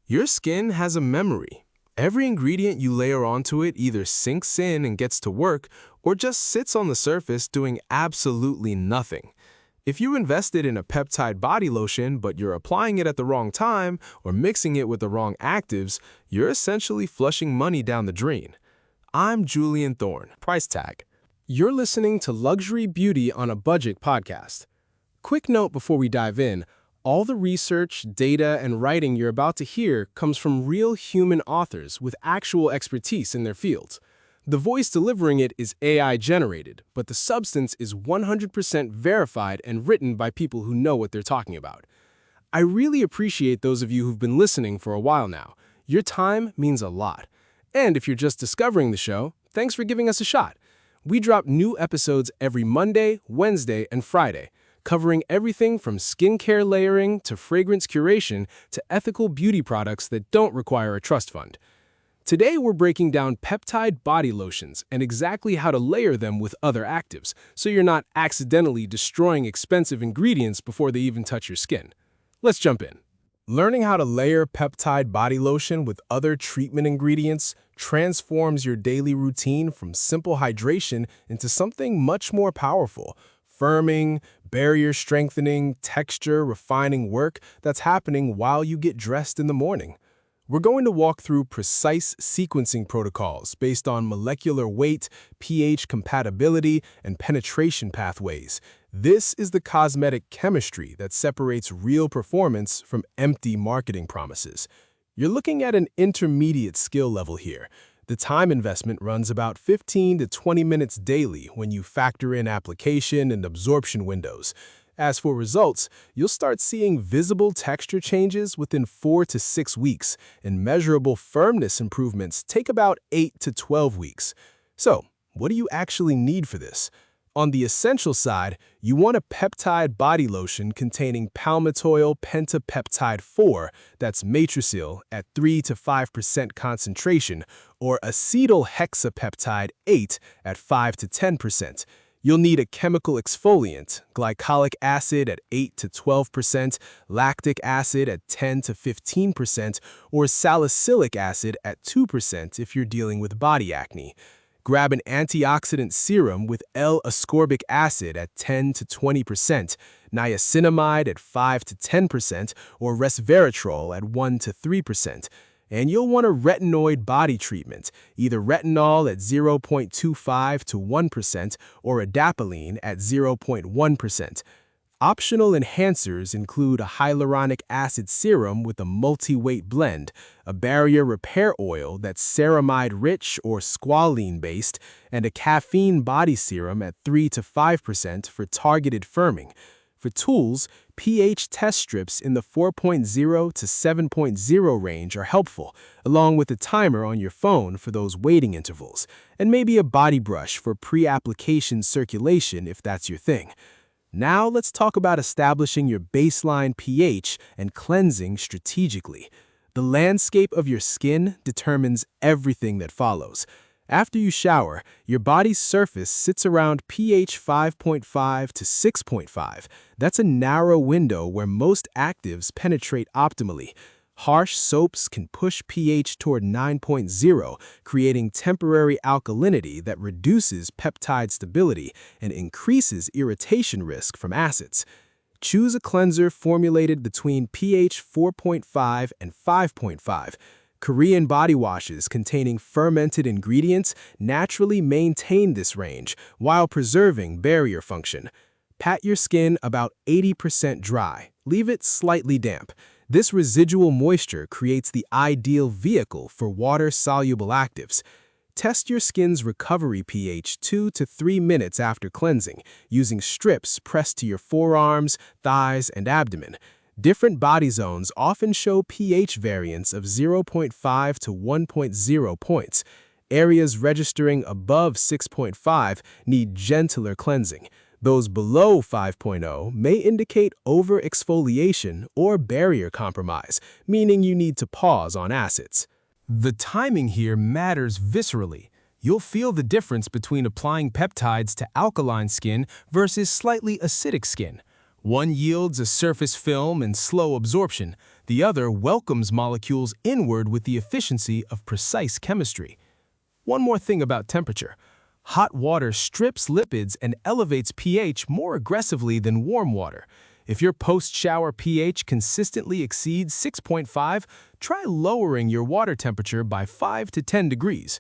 Your skin has a memory. Every ingredient you layer onto it either sinks in and gets to work or just sits on the surface doing absolutely nothing. If you invested in a peptide body lotion but you're applying it at the wrong time or mixing it with the wrong actives, you're essentially flushing money down the drain. I'm Julian Thorne, price tag. You're listening to Luxury Beauty on a Budget podcast. Quick note before we dive in. All the research, data, and writing you're about to hear comes from real human authors with actual expertise in their fields. The voice delivering it is AI-generated, but the substance is 100% verified and written by people who know what they're talking about. I really appreciate those of you who've been listening for a while now. Your time means a lot. And if you're just discovering the show, thanks for giving us a shot. We drop new episodes every Monday, Wednesday, and Friday, covering everything from skincare layering to fragrance curation to ethical beauty products that don't require a trust fund. Today, we're breaking down peptide body lotions and exactly how to layer them with other actives, so you're not accidentally destroying expensive ingredients before they even touch your skin. Let's jump in. Learning how to layer peptide body lotion with other treatment ingredients transforms your daily routine from simple hydration into something much more powerful. Firming, barrier strengthening, texture refining work that's happening while you get dressed in the morning. We're going to walk through precise sequencing protocols based on molecular weight, pH compatibility, and penetration pathways. This is the cosmetic chemistry that separates real performance from empty marketing promises. You're looking at an intermediate skill level here. The time investment runs about 15 to 20 minutes daily when you factor in application and absorption windows. As for results, you'll start seeing visible texture changes within 4 to 6 weeks, and measurable firmness improvements take about 8 to 12 weeks. So, what do you actually need for this? On the essential side, you want a peptide body lotion containing palmitoyl pentapeptide 4, that's matricil at 3 to 5% concentration, or acetyl hexapeptide 8 at 5 to 10%. You'll need a chemical exfoliant, glycolic acid at 8 to 12%, lactic acid at 10 to 15%, or salicylic acid at 2% if you're dealing with body acne. Grab an antioxidant serum with L-ascorbic acid at 10 to 20%, niacinamide at 5 to 10%, or resveratrol at 1 to 3%. And you'll want a retinoid body treatment, either retinol at 0.25 to 1% or adapalene at 0.1%. Optional enhancers include a hyaluronic acid serum with a multi-weight blend, a barrier repair oil that's ceramide-rich or squalene-based, and a caffeine body serum at 3 to 5% for targeted firming. For tools, pH test strips in the 4.0 to 7.0 range are helpful, along with a timer on your phone for those waiting intervals, and maybe a body brush for pre-application circulation if that's your thing. Now let's talk about establishing your baseline pH and cleansing strategically. The landscape of your skin determines everything that follows. After you shower, your body's surface sits around pH 5.5 to 6.5. That's a narrow window where most actives penetrate optimally. Harsh soaps can push pH toward 9.0, creating temporary alkalinity that reduces peptide stability and increases irritation risk from acids. Choose a cleanser formulated between pH 4.5 and 5.5. Korean body washes containing fermented ingredients naturally maintain this range while preserving barrier function. Pat your skin about 80% dry. Leave it slightly damp. This residual moisture creates the ideal vehicle for water-soluble actives. Test your skin's recovery pH 2 to 3 minutes after cleansing, using strips pressed to your forearms, thighs, and abdomen. Different body zones often show pH variance of 0.5 to 1.0 points. Areas registering above 6.5 need gentler cleansing. Those below 5.0 may indicate over-exfoliation or barrier compromise, meaning you need to pause on acids. The timing here matters viscerally. You'll feel the difference between applying peptides to alkaline skin versus slightly acidic skin. One yields a surface film and slow absorption. The other welcomes molecules inward with the efficiency of precise chemistry. One more thing about temperature. Hot water strips lipids and elevates pH more aggressively than warm water. If your post-shower pH consistently exceeds 6.5, try lowering your water temperature by 5 to 10 degrees.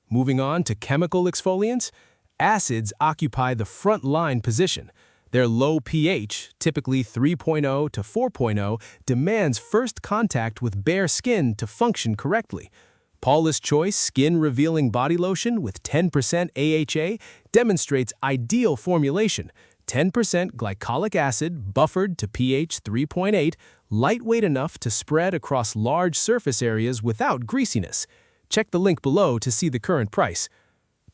Moving on to chemical exfoliants, acids occupy the front line position. Their low pH, typically 3.0 to 4.0, demands first contact with bare skin to function correctly. Paula's Choice Skin Revealing Body Lotion with 10% AHA demonstrates ideal formulation. 10% glycolic acid buffered to pH 3.8, lightweight enough to spread across large surface areas without greasiness. Check the link below to see the current price.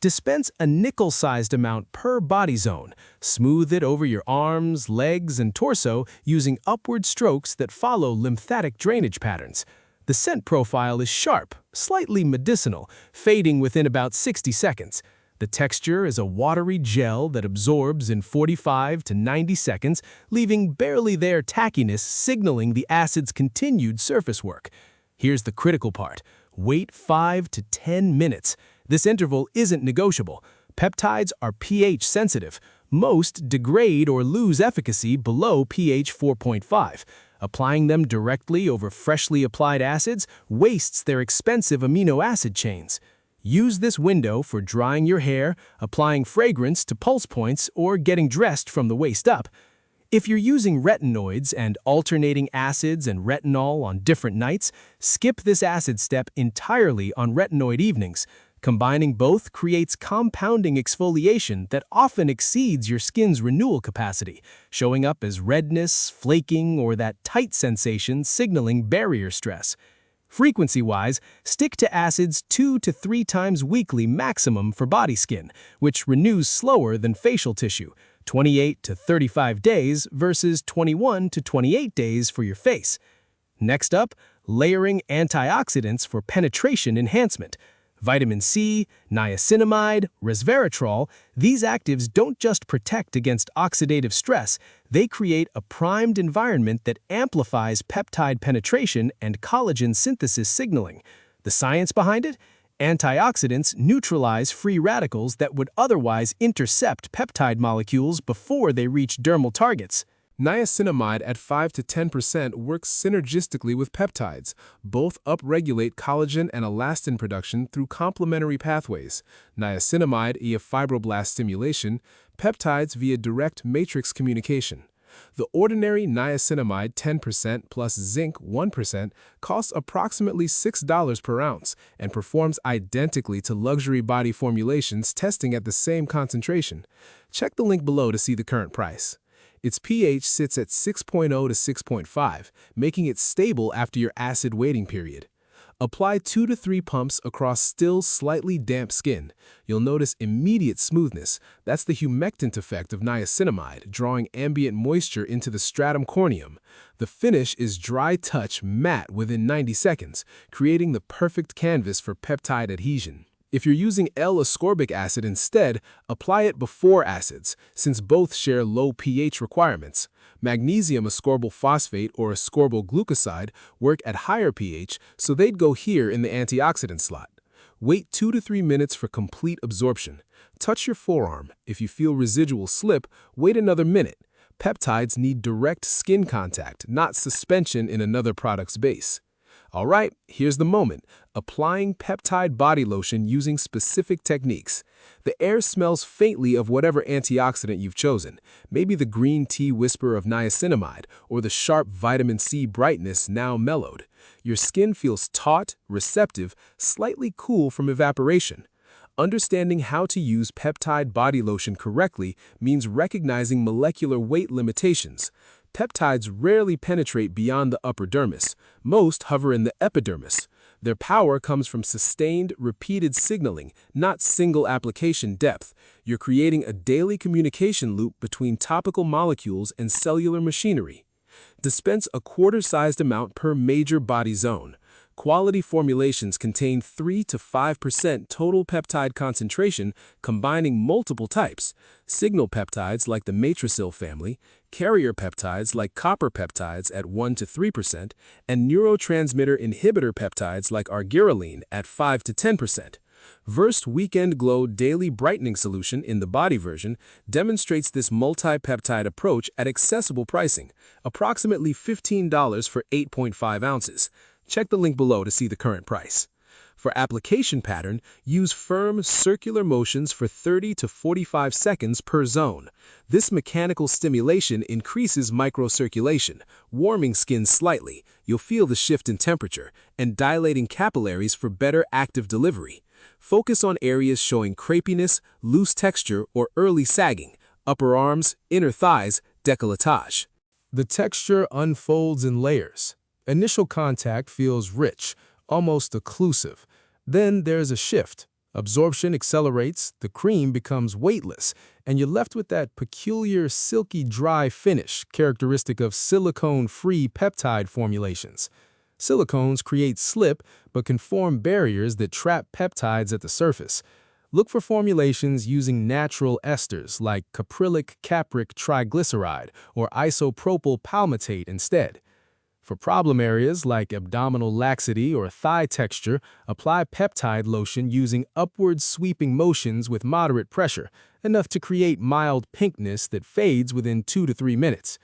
Dispense a nickel-sized amount per body zone. Smooth it over your arms, legs, and torso using upward strokes that follow lymphatic drainage patterns. The scent profile is sharp, slightly medicinal, fading within about 60 seconds. The texture is a watery gel that absorbs in 45 to 90 seconds, leaving barely there tackiness signaling the acid's continued surface work. Here's the critical part. Wait 5 to 10 minutes. This interval isn't negotiable. Peptides are pH sensitive. Most degrade or lose efficacy below pH 4.5. Applying them directly over freshly applied acids wastes their expensive amino acid chains. Use this window for drying your hair, applying fragrance to pulse points, or getting dressed from the waist up. If you're using retinoids and alternating acids and retinol on different nights, skip this acid step entirely on retinoid evenings. Combining both creates compounding exfoliation that often exceeds your skin's renewal capacity, showing up as redness, flaking, or that tight sensation signaling barrier stress. Frequency-wise, stick to acids 2 to 3 times weekly maximum for body skin, which renews slower than facial tissue, 28 to 35 days versus 21 to 28 days for your face. Next up, layering antioxidants for penetration enhancement. Vitamin C, niacinamide, resveratrol, these actives don't just protect against oxidative stress, they create a primed environment that amplifies peptide penetration and collagen synthesis signaling. The science behind it? Antioxidants neutralize free radicals that would otherwise intercept peptide molecules before they reach dermal targets. Niacinamide at 5 to 10% works synergistically with peptides. Both upregulate collagen and elastin production through complementary pathways. Niacinamide via fibroblast stimulation, peptides via direct matrix communication. The ordinary niacinamide 10% plus zinc 1% costs approximately $6 per ounce and performs identically to luxury body formulations testing at the same concentration. Check the link below to see the current price. Its pH sits at 6.0 to 6.5, making it stable after your acid waiting period. Apply 2 to 3 pumps across still slightly damp skin. You'll notice immediate smoothness. That's the humectant effect of niacinamide, drawing ambient moisture into the stratum corneum. The finish is dry touch matte within 90 seconds, creating the perfect canvas for peptide adhesion. If you're using L-ascorbic acid instead, apply it before acids, since both share low pH requirements. Magnesium ascorbyl phosphate or ascorbyl glucoside work at higher pH, so they'd go here in the antioxidant slot. Wait 2 to 3 minutes for complete absorption. Touch your forearm. If you feel residual slip, wait another minute. Peptides need direct skin contact, not suspension in another product's base. All right, here's the moment. Applying peptide body lotion using specific techniques. The air smells faintly of whatever antioxidant you've chosen, maybe the green tea whisper of niacinamide or the sharp vitamin C brightness now mellowed. Your skin feels taut, receptive, slightly cool from evaporation. Understanding how to use peptide body lotion correctly means recognizing molecular weight limitations. Peptides rarely penetrate beyond the upper dermis. Most hover in the epidermis. Their power comes from sustained, repeated signaling, not single application depth. You're creating a daily communication loop between topical molecules and cellular machinery. Dispense a quarter-sized amount per major body zone. Quality formulations contain 3 to 5% total peptide concentration, combining multiple types: signal peptides like the matricil family, carrier peptides like copper peptides at 1 to 3%, and neurotransmitter inhibitor peptides like argireline at 5 to 10%. Versed Weekend Glow Daily Brightening Solution in the body version demonstrates this multi-peptide approach at accessible pricing, approximately $15 for 8.5 ounces. Check the link below to see the current price. For application pattern, use firm, circular motions for 30 to 45 seconds per zone. This mechanical stimulation increases microcirculation, warming skin slightly, you'll feel the shift in temperature, and dilating capillaries for better active delivery. Focus on areas showing crepiness, loose texture, or early sagging: upper arms, inner thighs, décolletage. The texture unfolds in layers. Initial contact feels rich, almost occlusive. Then there's a shift. Absorption accelerates, the cream becomes weightless, and you're left with that peculiar silky dry finish characteristic of silicone-free peptide formulations. Silicones create slip but can form barriers that trap peptides at the surface. Look for formulations using natural esters like caprylic capric triglyceride or isopropyl palmitate instead. For problem areas like abdominal laxity or thigh texture, apply peptide lotion using upward sweeping motions with moderate pressure, enough to create mild pinkness that fades within 2 to 3 minutes.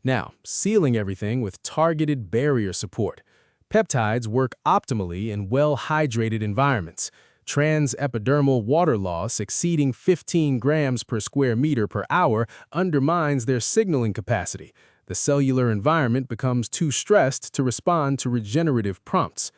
Now, sealing everything with targeted barrier support. Peptides work optimally in well-hydrated environments. Transepidermal water loss exceeding 15 grams per square meter per hour undermines their signaling capacity. The cellular environment becomes too stressed to respond to regenerative prompts.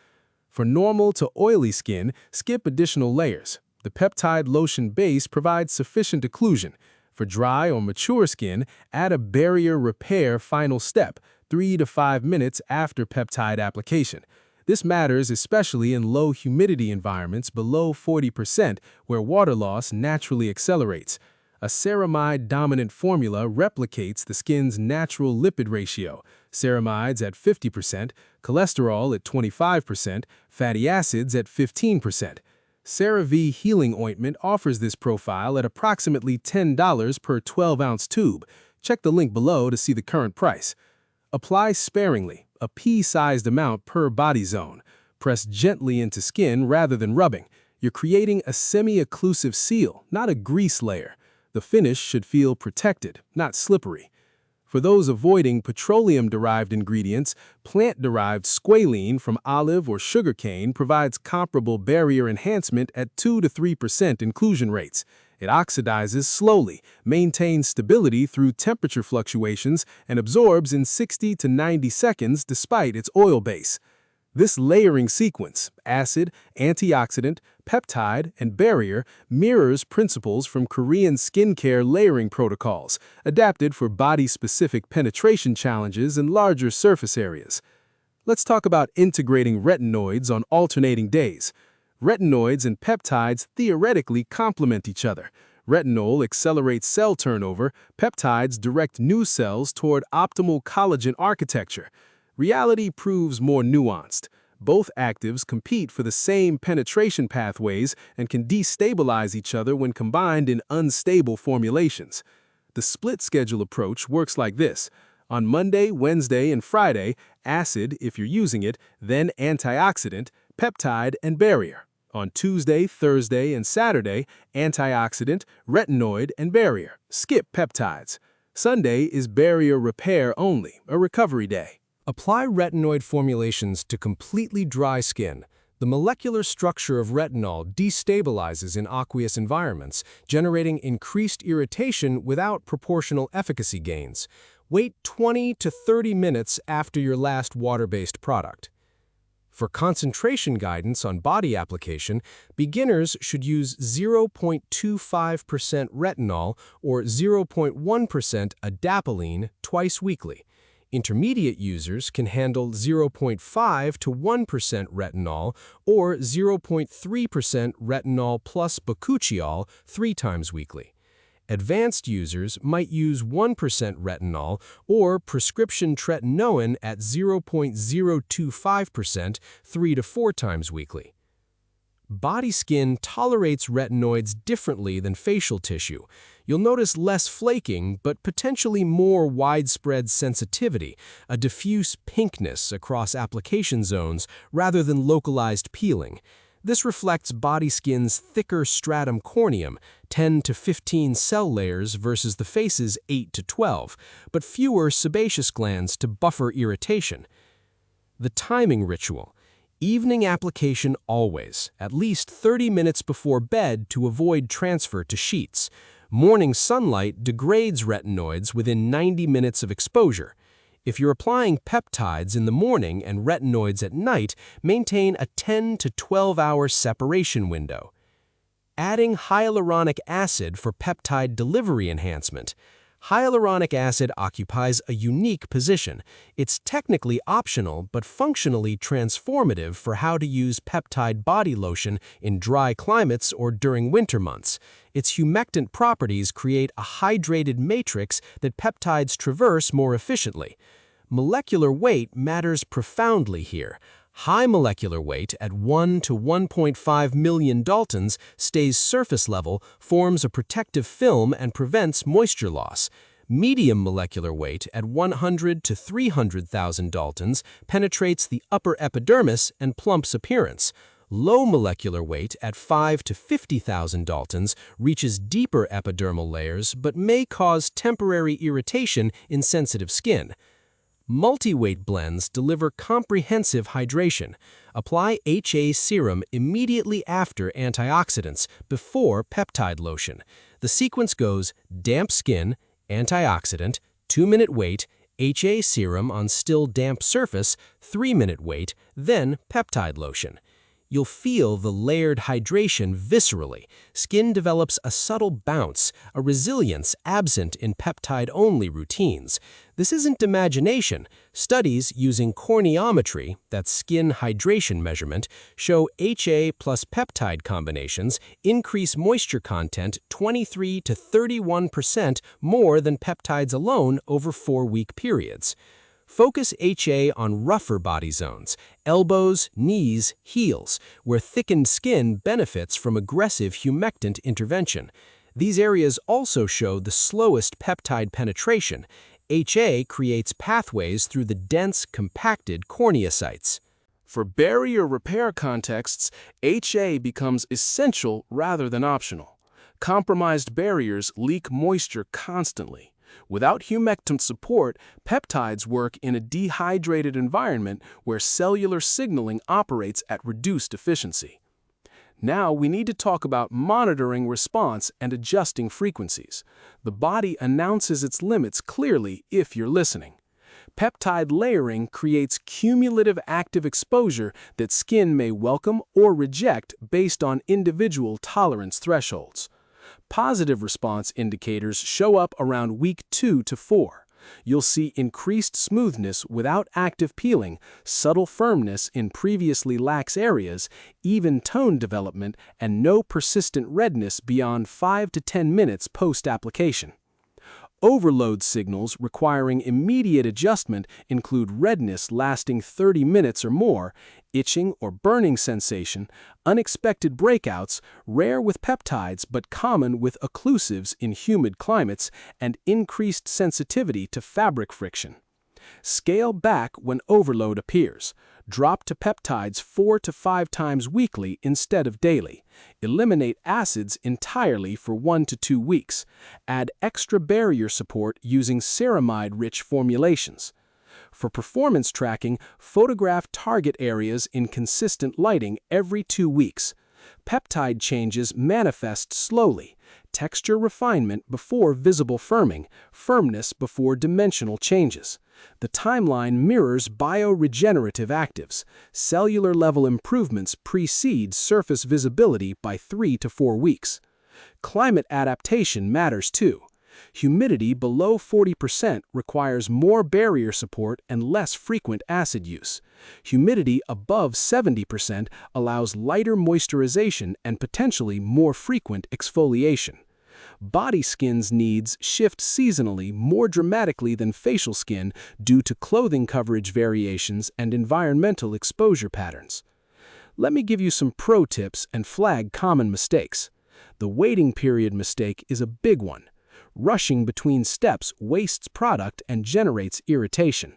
For normal to oily skin, skip additional layers. The peptide lotion base provides sufficient occlusion. For dry or mature skin, add a barrier repair final step, 3 to 5 minutes after peptide application. This matters especially in low humidity environments below 40%, where water loss naturally accelerates. A ceramide-dominant formula replicates the skin's natural lipid ratio: ceramides at 50%, cholesterol at 25%, fatty acids at 15%. CeraVe Healing Ointment offers this profile at approximately $10 per 12-ounce tube. Check the link below to see the current price. Apply sparingly, a pea-sized amount per body zone. Press gently into skin rather than rubbing. You're creating a semi-occlusive seal, not a grease layer. The finish should feel protected, not slippery. For those avoiding petroleum-derived ingredients, plant-derived squalene from olive or sugarcane provides comparable barrier enhancement at 2 to 3% inclusion rates. It oxidizes slowly, maintains stability through temperature fluctuations, and absorbs in 60 to 90 seconds despite its oil base. This layering sequence, acid, antioxidant, peptide, and barrier, mirrors principles from Korean skincare layering protocols, adapted for body-specific penetration challenges in larger surface areas. Let's talk about integrating retinoids on alternating days. Retinoids and peptides theoretically complement each other. Retinol accelerates cell turnover, peptides direct new cells toward optimal collagen architecture. Reality proves more nuanced. Both actives compete for the same penetration pathways and can destabilize each other when combined in unstable formulations. The split schedule approach works like this. On Monday, Wednesday, and Friday, acid if you're using it, then antioxidant, peptide, and barrier. On Tuesday, Thursday, and Saturday, antioxidant, retinoid, and barrier. Skip peptides. Sunday is barrier repair only, a recovery day. Apply retinoid formulations to completely dry skin. The molecular structure of retinol destabilizes in aqueous environments, generating increased irritation without proportional efficacy gains. Wait 20 to 30 minutes after your last water-based product. For concentration guidance on body application, beginners should use 0.25% retinol or 0.1% adapalene twice weekly. Intermediate users can handle 0.5 to 1% retinol or 0.3% retinol plus bakuchiol 3 times weekly. Advanced users might use 1% retinol or prescription tretinoin at 0.025% 3 to 4 times weekly. Body skin tolerates retinoids differently than facial tissue. You'll notice less flaking, but potentially more widespread sensitivity, a diffuse pinkness across application zones rather than localized peeling. This reflects body skin's thicker stratum corneum, 10 to 15 cell layers versus the face's 8 to 12, but fewer sebaceous glands to buffer irritation. The timing ritual. Evening application always, at least 30 minutes before bed to avoid transfer to sheets. Morning sunlight degrades retinoids within 90 minutes of exposure. If you're applying peptides in the morning and retinoids at night, maintain a 10 to 12-hour separation window. Adding hyaluronic acid for peptide delivery enhancement. Hyaluronic acid occupies a unique position. It's technically optional but functionally transformative for how to use peptide body lotion in dry climates or during winter months. Its humectant properties create a hydrated matrix that peptides traverse more efficiently. Molecular weight matters profoundly here. High molecular weight at 1 to 1.5 million Daltons stays surface level, forms a protective film, and prevents moisture loss. Medium molecular weight at 100 to 300,000 Daltons penetrates the upper epidermis and plumps appearance. Low molecular weight at 5 to 50,000 Daltons reaches deeper epidermal layers but may cause temporary irritation in sensitive skin. Multi-weight blends deliver comprehensive hydration. Apply HA serum immediately after antioxidants, before peptide lotion. The sequence goes damp skin, antioxidant, 2-minute wait, HA serum on still damp surface, 3-minute wait, then peptide lotion. You'll feel the layered hydration viscerally. Skin develops a subtle bounce, a resilience absent in peptide-only routines. This isn't imagination. Studies using corneometry, that's skin hydration measurement, show HA plus peptide combinations increase moisture content 23 to 31% more than peptides alone over 4-week periods. Focus HA on rougher body zones, elbows, knees, heels, where thickened skin benefits from aggressive humectant intervention. These areas also show the slowest peptide penetration. HA creates pathways through the dense, compacted corneocytes. For barrier repair contexts, HA becomes essential rather than optional. Compromised barriers leak moisture constantly. Without humectant support, peptides work in a dehydrated environment where cellular signaling operates at reduced efficiency. Now we need to talk about monitoring response and adjusting frequencies. The body announces its limits clearly if you're listening. Peptide layering creates cumulative active exposure that skin may welcome or reject based on individual tolerance thresholds. Positive response indicators show up around week 2 to 4. You'll see increased smoothness without active peeling, subtle firmness in previously lax areas, even tone development, and no persistent redness beyond 5 to 10 minutes post-application. Overload signals requiring immediate adjustment include redness lasting 30 minutes or more, itching or burning sensation, unexpected breakouts, rare with peptides but common with occlusives in humid climates, and increased sensitivity to fabric friction. Scale back when overload appears. Drop to peptides 4 to 5 times weekly instead of daily. Eliminate acids entirely for 1 to 2 weeks. Add extra barrier support using ceramide-rich formulations. For performance tracking, photograph target areas in consistent lighting every 2 weeks. Peptide changes manifest slowly. Texture refinement before visible firming, firmness before dimensional changes. The timeline mirrors bioregenerative actives. Cellular-level improvements precede surface visibility by 3 to 4 weeks. Climate adaptation matters too. Humidity below 40% requires more barrier support and less frequent acid use. Humidity above 70% allows lighter moisturization and potentially more frequent exfoliation. Body skin's needs shift seasonally more dramatically than facial skin due to clothing coverage variations and environmental exposure patterns. Let me give you some pro tips and flag common mistakes. The waiting period mistake is a big one. Rushing between steps wastes product and generates irritation.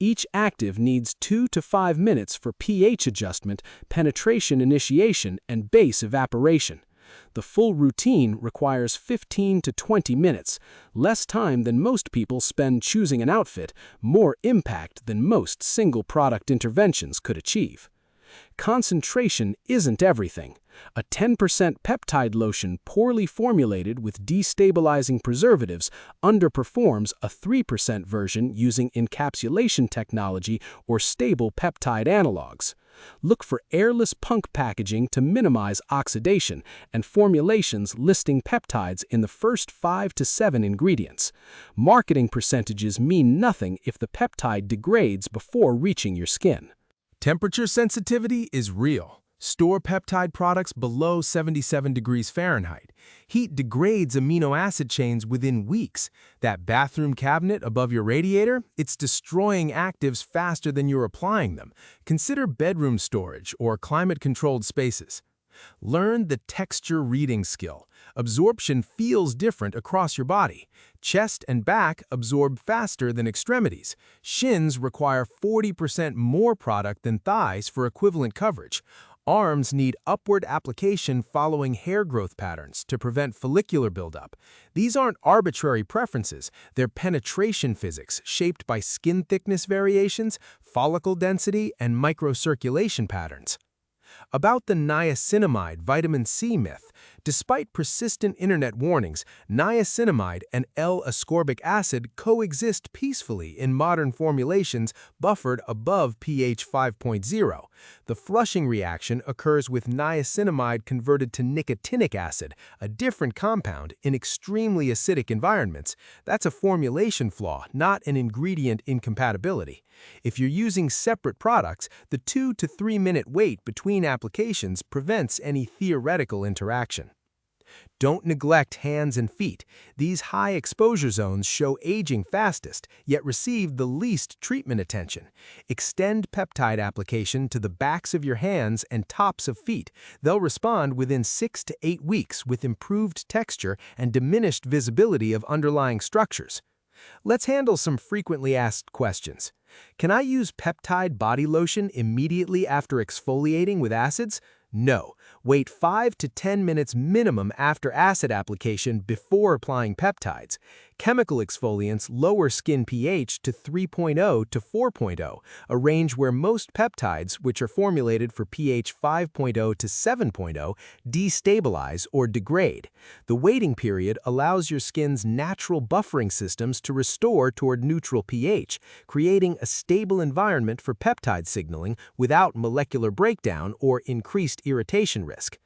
Each active needs 2 to 5 minutes for pH adjustment, penetration initiation, and base evaporation. The full routine requires 15 to 20 minutes, less time than most people spend choosing an outfit, more impact than most single-product interventions could achieve. Concentration isn't everything. A 10% peptide lotion poorly formulated with destabilizing preservatives underperforms a 3% version using encapsulation technology or stable peptide analogs. Look for airless punk packaging to minimize oxidation and formulations listing peptides in the first 5 to 7 ingredients. Marketing percentages mean nothing if the peptide degrades before reaching your skin. Temperature sensitivity is real. Store peptide products below 77 degrees Fahrenheit. Heat degrades amino acid chains within weeks. That bathroom cabinet above your radiator, it's destroying actives faster than you're applying them. Consider bedroom storage or climate-controlled spaces. Learn the texture reading skill. Absorption feels different across your body. Chest and back absorb faster than extremities. Shins require 40% more product than thighs for equivalent coverage. Arms need upward application following hair growth patterns to prevent follicular buildup. These aren't arbitrary preferences, they're penetration physics shaped by skin thickness variations, follicle density, and microcirculation patterns. About the niacinamide vitamin C myth, despite persistent internet warnings, niacinamide and L-ascorbic acid coexist peacefully in modern formulations buffered above pH 5.0. The flushing reaction occurs with niacinamide converted to nicotinic acid, a different compound, in extremely acidic environments. That's a formulation flaw, not an ingredient incompatibility. If you're using separate products, the 2 to 3 minute wait between applications prevents any theoretical interaction. Don't neglect hands and feet. These high exposure zones show aging fastest, yet receive the least treatment attention. Extend peptide application to the backs of your hands and tops of feet. They'll respond within 6 to 8 weeks with improved texture and diminished visibility of underlying structures. Let's handle some frequently asked questions. Can I use peptide body lotion immediately after exfoliating with acids? No. Wait 5 to 10 minutes minimum after acid application before applying peptides. Chemical exfoliants lower skin pH to 3.0 to 4.0, a range where most peptides, which are formulated for pH 5.0 to 7.0, destabilize or degrade. The waiting period allows your skin's natural buffering systems to restore toward neutral pH, creating a stable environment for peptide signaling without molecular breakdown or increased irritation risk.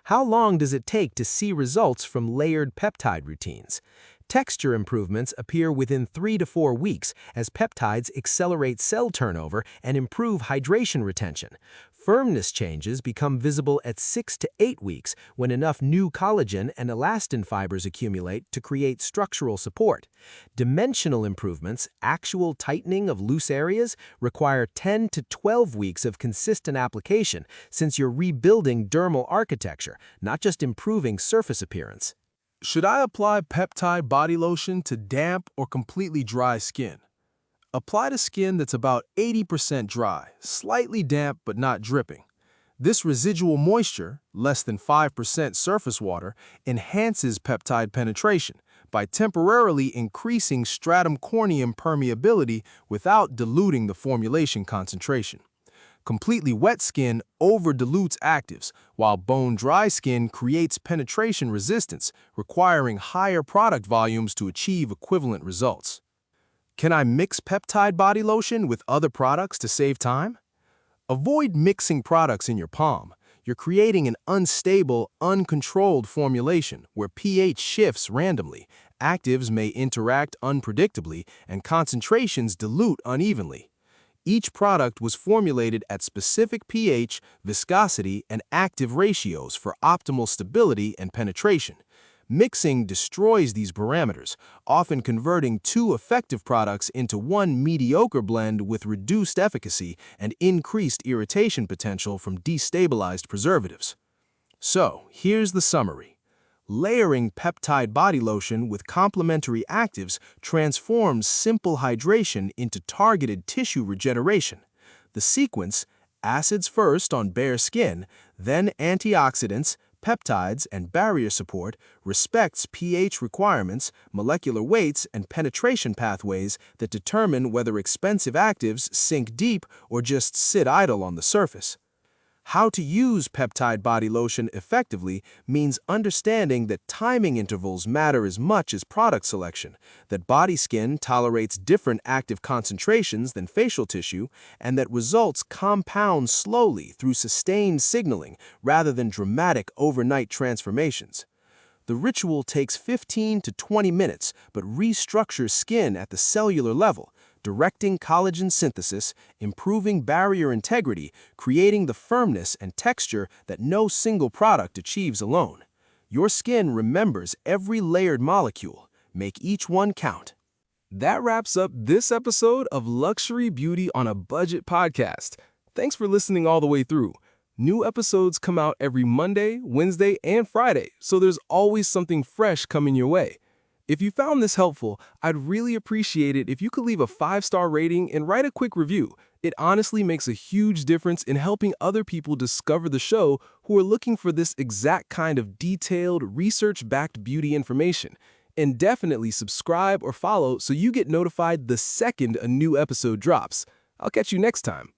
How long does it take to see results from layered peptide routines? Texture improvements appear within 3 to 4 weeks as peptides accelerate cell turnover and improve hydration retention. Firmness changes become visible at 6 to 8 weeks when enough new collagen and elastin fibers accumulate to create structural support. Dimensional improvements, actual tightening of loose areas, require 10 to 12 weeks of consistent application since you're rebuilding dermal architecture, not just improving surface appearance. Should I apply peptide body lotion to damp or completely dry skin? Apply to skin that's about 80% dry, slightly damp but not dripping. This residual moisture, less than 5% surface water, enhances peptide penetration by temporarily increasing stratum corneum permeability without diluting the formulation concentration. Completely wet skin over-dilutes actives, while bone-dry skin creates penetration resistance, requiring higher product volumes to achieve equivalent results. Can I mix peptide body lotion with other products to save time? Avoid mixing products in your palm. You're creating an unstable, uncontrolled formulation where pH shifts randomly, actives may interact unpredictably, and concentrations dilute unevenly. Each product was formulated at specific pH, viscosity, and active ratios for optimal stability and penetration. Mixing destroys these parameters, often converting two effective products into one mediocre blend with reduced efficacy and increased irritation potential from destabilized preservatives. So, here's the summary. Layering peptide body lotion with complementary actives transforms simple hydration into targeted tissue regeneration. The sequence: acids first on bare skin, then antioxidants, peptides, and barrier support, respects pH requirements, molecular weights, and penetration pathways that determine whether expensive actives sink deep or just sit idle on the surface. How to use peptide body lotion effectively means understanding that timing intervals matter as much as product selection, that body skin tolerates different active concentrations than facial tissue, and that results compound slowly through sustained signaling rather than dramatic overnight transformations. The ritual takes 15 to 20 minutes but restructures skin at the cellular level, directing collagen synthesis, improving barrier integrity, creating the firmness and texture that no single product achieves alone. Your skin remembers every layered molecule. Make each one count. That wraps up this episode of Luxury Beauty on a Budget podcast. Thanks for listening all the way through. New episodes come out every Monday, Wednesday, and Friday, so there's always something fresh coming your way. If you found this helpful, I'd really appreciate it if you could leave a 5-star rating and write a quick review. It honestly makes a huge difference in helping other people discover the show who are looking for this exact kind of detailed, research-backed beauty information. And definitely subscribe or follow so you get notified the second a new episode drops. I'll catch you next time.